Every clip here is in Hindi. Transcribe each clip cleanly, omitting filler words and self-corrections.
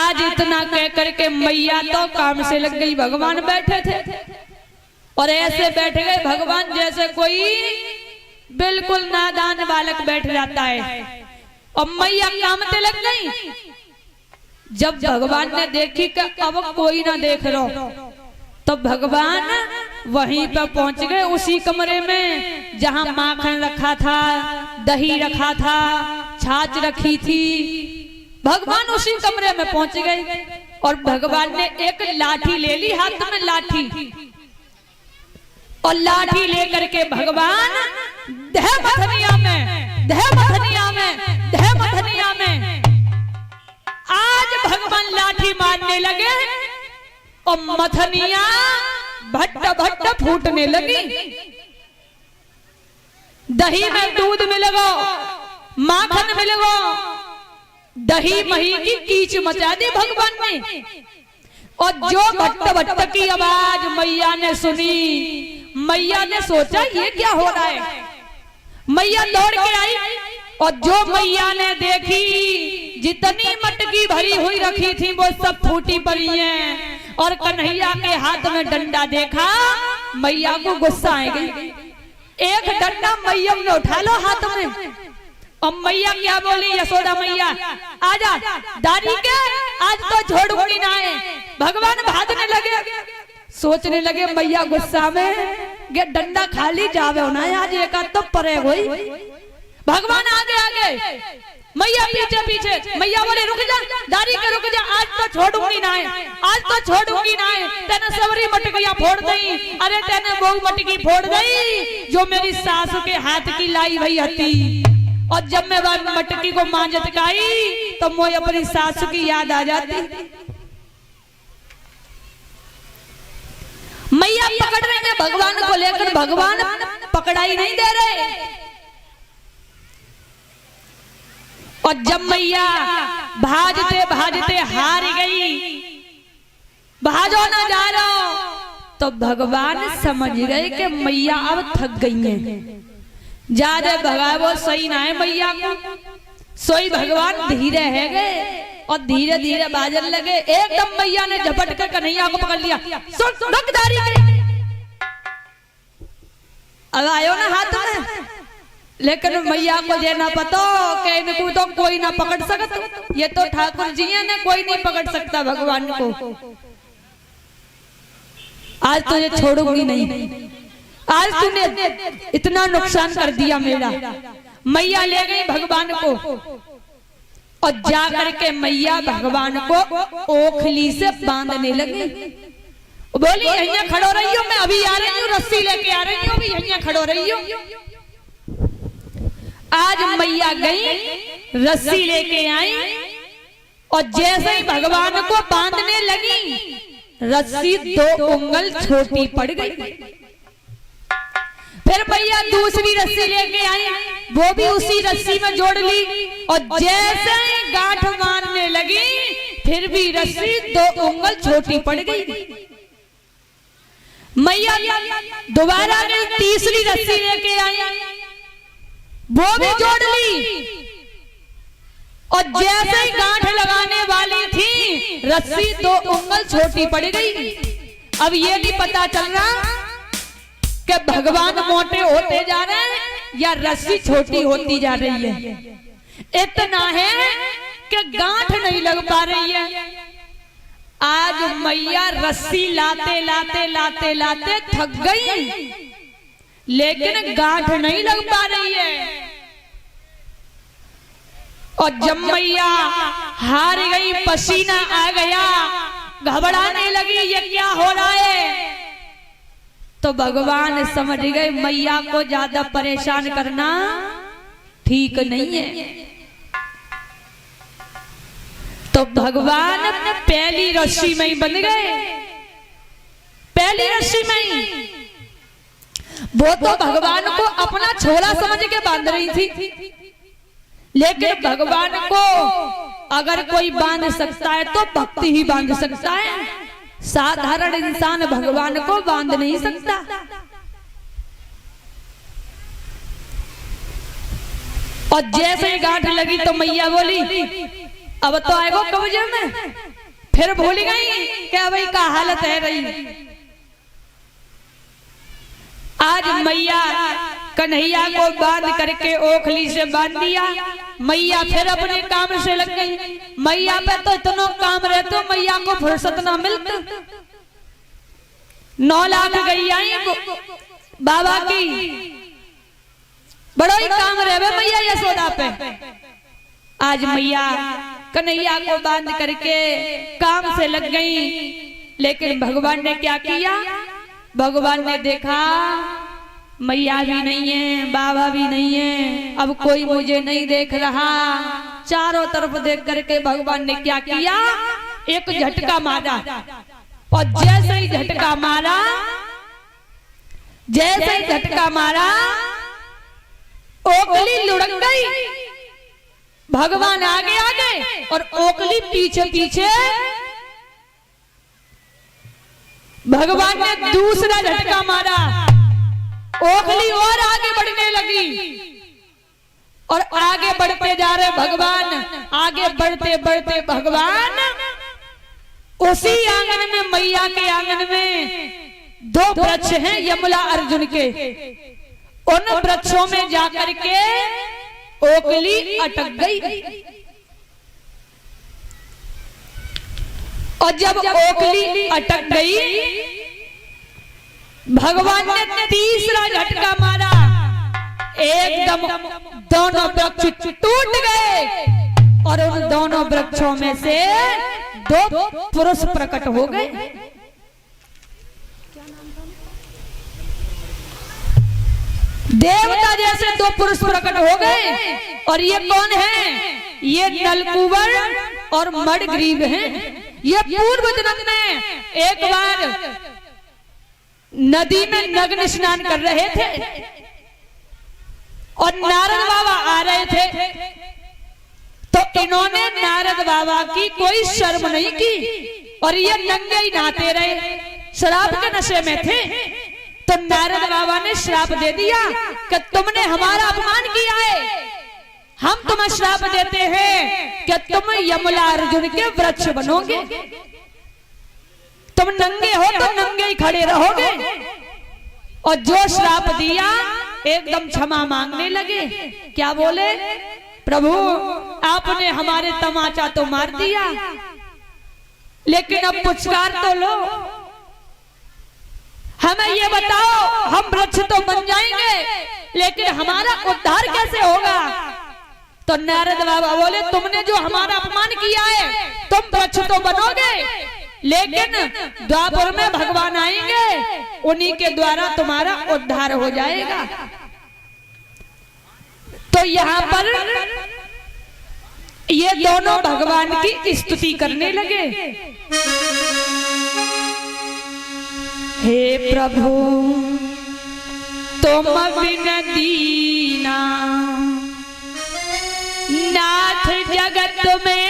आज इतना कह करके मैया तो काम से लग गई। भगवान बैठे थे और ऐसे बैठ गए भगवान जैसे कोई बिल्कुल नादान बालक बैठ जाता है। और मैया काम से लग गई। जब भगवान ने देखी कि अब कोई ना देख रहा, तो भगवान वहीं पर पहुंच गए, उसी कमरे में जहां माखन रखा था, दही रखा था, छाछ रखी थी। भगवान उसी कमरे में पहुंच गए और भगवान ने एक लाठी ले ली, हाथ में लाठी, और लाठी लेकर के भगवान देह मथनिया में, देह मथनिया में, देह मथनिया में आज भगवान लाठी मारने लगे और मथनिया भट्ट भट्ट फूटने लगी। दही में दूध मिलेगा, माखन मिलेगा, दही मही की कीच मचा दी भगवान ने। और जो भट्ट भट्ट की आवाज मैया ने सुनी, मैया ने सोचा ये क्या हो रहा है। मैया दौड़ के आई और जो मैया ने देखी जितनी मटकी भरी हुई रखी थी वो सब फूटी पड़ी हैं। और कन्हैया के हाथ में डंडा देखा, मैया को गुस्सा आ गई। एक डंडा मैया ने उठा लो हाथ में। और मैया क्या बोली, यशोदा मैया आजा दादी के, आज तो छोड़ूंगी ना है। भगवान भागने लगे, सोचने लगे मैया गुस्सा में ये डंडा खाली जावे होना है, आज एक तो परे हुई। भगवान आगे आगे, मैया पीछे पीछे। मैया बोले रुक जा दादी के, रुक जा, आज तो छोड़ूंगी ना है, आज तो छोड़ूंगी ना है। तेने सबरी मटकियां फोड़ दी, अरे तेने वो मटकी फोड़ दी जो मेरी सासू के हाथ की लाई हुई हती। और जब मैं वह मटकी को मांजत गाई तो मुझे अपनी सासू की याद आ जाती। मैया पकड़ रहे हैं भगवान को लेकर, भगवान पकड़ाई नहीं दे रहे। और जब मैया भाजते भाजते हार गई, भाजो ना जा रहा, तो भगवान समझ गए कि मैया अब थक गई हैं, ज्यादा भगावो सही ना है मैया को। सोई भगवान धीरे है गए और धीरे धीरे बाजन लगे। एकदम मैया ने झपट कर कन्हैया को पकड़ लिया, रुकदारी अब आयो ना हाथ में। लेकिन मैया को ये ना पता कि इनको तो कोई ना पकड़ सकता, ये तो ठाकुर जी ने, कोई नहीं पकड़ सकता भगवान को। आज तो ये छोड़ूंगी नहीं, आज तूने इतना नुकसान कर दिया मेरा। मैया ले गई भगवान को और जा करके मैया भगवान को ओखली से बांधने लगी। बोली यहीं खड़ो रही हो, मैं अभी आ रही हूँ, रस्सी लेके आ रही हूँ, अभी यहीं खड़ो रही हो। आज मैया गई, रस्सी लेके आई और जैसे ही भगवान को बांधने लगी, रस्सी 2 उंगल छोटी पड़ गई। फिर मैया दूसरी रस्सी लेके आई, वो भी उसी रस्सी में जोड़ ली और जैसे ही गांठ मारने लगी, फिर भी रस्सी 2 उंगल छोटी पड़ गई। मैया दोबारा गई, तीसरी रस्सी लेके आई, वो भी जोड़ ली और जैसे ही गांठ लगाने वाली थी, रस्सी 2 उंगल छोटी पड़ गई। अब ये नहीं पता चल रहा कि भगवान मोटे होते जा रहे हैं या रस्सी छोटी होती जा रही है। इतना है कि गांठ नहीं लग पा रही है। आज मैया रस्सी लाते लाते लाते लाते थक गई, लेकिन गांठ नहीं लग पा रही है। और जब मैया हार गई, पसीना आ गया, घबराने लगी ये क्या हो रहा है, तो भगवान समझ गए मैया को ज्यादा परेशान करना ठीक नहीं है। तो भगवान पहली रस्सी में ही बंध गए, पहली रस्सी में ही। वो तो भगवान को अपना छोरा समझ के बांध रही थी, लेकिन भगवान को अगर कोई बांध सकता है तो भक्ति ही बांध सकता है। साधारण इंसान भगवान को बांध नहीं सकता। और जैसे ही गांठ लगी तो मैया बोली अब तो आएगो कब्जे में, फिर भूल गई क्या भाई का हालत है रही। आज मैया कन्हैया को बांध करके ओखली से बांध दिया। मैया फिर अपने काम से लग गई। मैया पे तो इतना काम रहते मैया को फुर्सत ना मिलता। 9 लाख गई आई बाबा की, बड़ा ही काम रहे मैया यशोदा पे। आज मैया कन्हैया को बांध करके काम से लग गई, लेकिन भगवान ने क्या किया? भगवान ने देखा मैया भी नहीं है, बाबा भी नहीं है, अब कोई मुझे नहीं देख रहा। चारों तरफ देख करके भगवान ने क्या किया? एक झटका मारा, और जैसे ही झटका मारा, जैसे ही झटका मारा, ओखली लुढ़क गई। भगवान आगे आगे और ओखली पीछे पीछे। भगवान ने दूसरा झटका मारा, ओखली और आगे बढ़ने लगी, और आगे बढ़ते जा रहे भगवान। आगे बढ़ते बढ़ते भगवान उसी आंगन में, मैया के आंगन में 2 वृक्ष हैं यमला अर्जुन के, उन वृक्षों में जाकर के ओखली अटक गई। और जब ओखली अटक गई, भगवान ने तीसरा झटका मारा, एकदम दोनों वृक्ष टूट गए, और उन दोनों वृक्षों में से 2 पुरुष प्रकट हो गए। देवता जैसे 2 पुरुष प्रकट हो गए। और ये कौन है? ये नलकुबर और मडग्रीव हैं। ये पूर्व जन्म में एक बार नदी में नग्न स्नान कर रहे थे, और नारद बाबा आ रहे थे, तो इन्होंने नारद बाबा की कोई शर्म नहीं की, और ये नंगे ही नहाते रहे। शराब के नशे में थे, तो नारद बाबा ने श्राप दे दिया कि तुमने हमारा अपमान किया है, हम तुम्हें श्राप देते हैं कि तुम यमला अर्जुन के वृक्ष बनोगे। तुम नंगे हो तो नंगे ही खड़े रहोगे। और जो श्राप दिया, एकदम क्षमा मांगने लगे। क्या बोले? प्रभु आपने हमारे तमाचा तो मार दिया, लेकिन अब पुचकार तो लो, हमें ये बताओ, हम वृक्ष तो बन जाएंगे, लेकिन हमारा उद्धार कैसे होगा? तो नारद बाबा बोले, तुमने जो हमारा अपमान किया है, तुम वृक्ष तो बनोगे, लेकिन द्वापर में भगवान आएंगे, उन्हीं के द्वारा तुम्हारा उद्धार हो जाएगा। तो यहाँ पर ये दोनों भगवान की स्तुति करने लगे। हे प्रभु तुम बिन दीना नाथ जगत में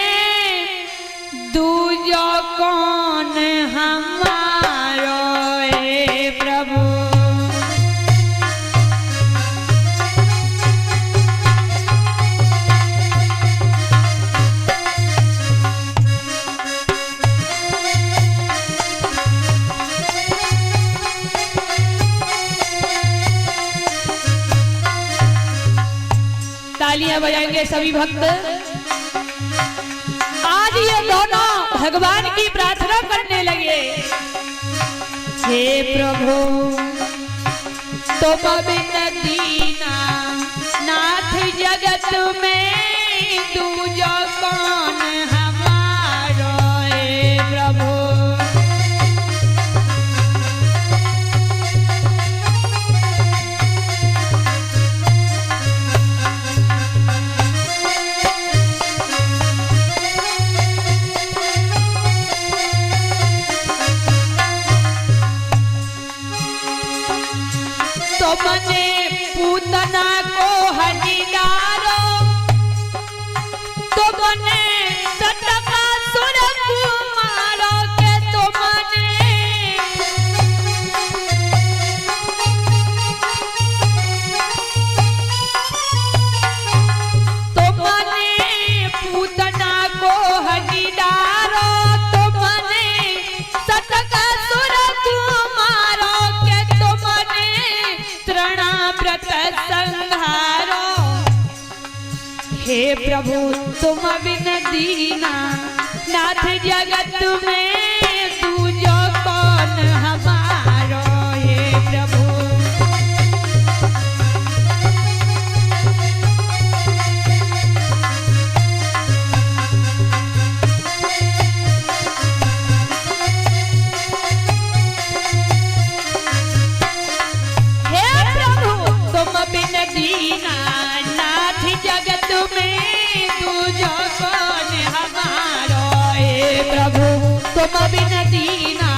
दूजो कौन हमारो। हे प्रभु तालियां बजाएंगे सभी भक्त। आज ये दोनों भगवान की प्रार्थना करने लगे। हे प्रभु तुम बिन दीना नाथ जगत में दूजो कौन हमारो। हे प्रभु तुमने पूतना को हनि डारो, तुमने सतका सुर कुमारो के तुमने पूतना को डारो तुमने सतका सुर कुमारो के तुमने तृणा व्रत संहारो। हे प्रभु तुम बिन दीना नाथ जगत में दूजो कौन हमारो। हे प्रभु दीना नाथ जगत में दूजो कौन हमारो। हे प्रभु तुम बिन दीना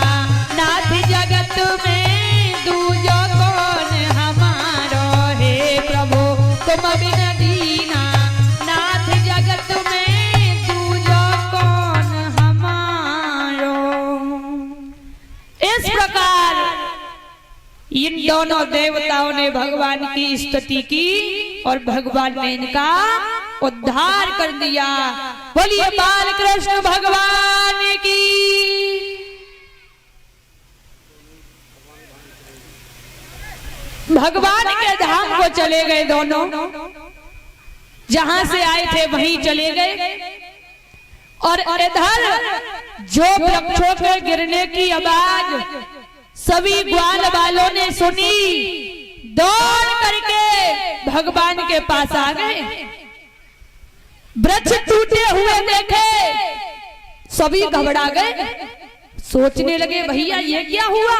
नाथ जगत में दूजो कौन हमारो। हे प्रभु तुम बिन दीना नाथ जगत में दूजो कौन हमारो। इस प्रकार इन दोनों देवताओं ने भगवान की स्तुति की और भगवान ने इनका उद्धार कर दिया। बोलिए बाल कृष्ण भगवान की। भगवान के धाम को चले गए दोनों, जहां से आए थे वहीं चले गए। और इधर जो वृक्षों के गिरने की आवाज सभी ग्वाल वालों ने सुनी, दौड़ करके भगवान के पास आ गए। वृक्ष टूटे हुए देखे, सभी घबरा गए। सोचने लगे भैया ये क्या हुआ,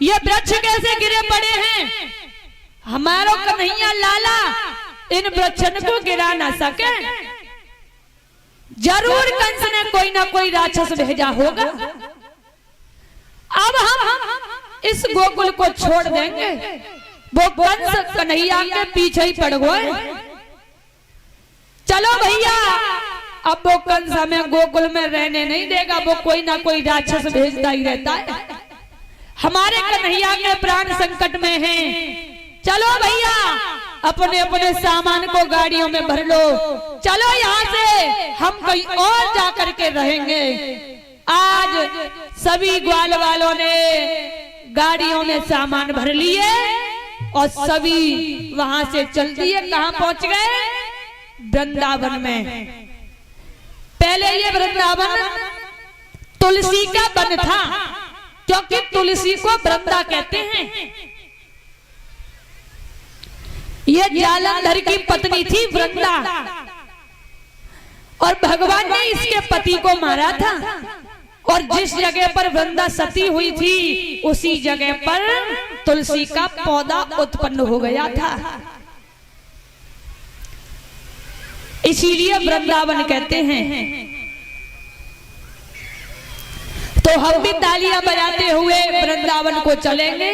ये वृक्ष कैसे गिरे पड़े हैं। हमारो कन्हैया लाला इन वृक्षन को गिरा ना सके, जरूर कंस ने कोई ना कोई राक्षस भेजा होगा। अब हम इस गोकुल को छोड़ देंगे। वो कंस कन्हैया के पीछे ही पड़ गए। चलो भैया, अब वो कंस हमें गोकुल में रहने नहीं देगा, वो कोई ना कोई राक्षस भेजता ही रहता है। हमारे कन्हैया के प्राण संकट में हैं। चलो भैया, अपने अपने सामान को गाड़ियों में भर लो, चलो यहाँ से हम कहीं और जा करके रहेंगे। आज सभी ग्वाल वालों ने गाड़ियों में सामान भर लिए और सभी वहां से चल दिए। कहां पहुंच गए? वृंदावन में। पहले ये वृंदावन तुलसी का वन था, क्योंकि तुलसी को वृंदा कहते हैं। ये जालंधर की पत्नी थी वृंदा, और भगवान ने इसके पति को मारा था। और जिस जगह पर वृंदा सती हुई थी, उसी जगह पर तुलसी का पौधा उत्पन्न हो गया था। इसीलिए वृंदावन कहते हैं। तो हम भी तालियां बजाते हुए वृंदावन को चलेंगे।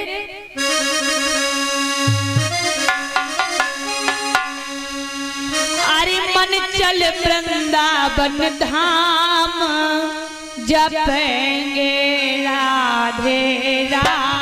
अरे मन चल वृंदावन धाम, जपेंगे राधे राधे।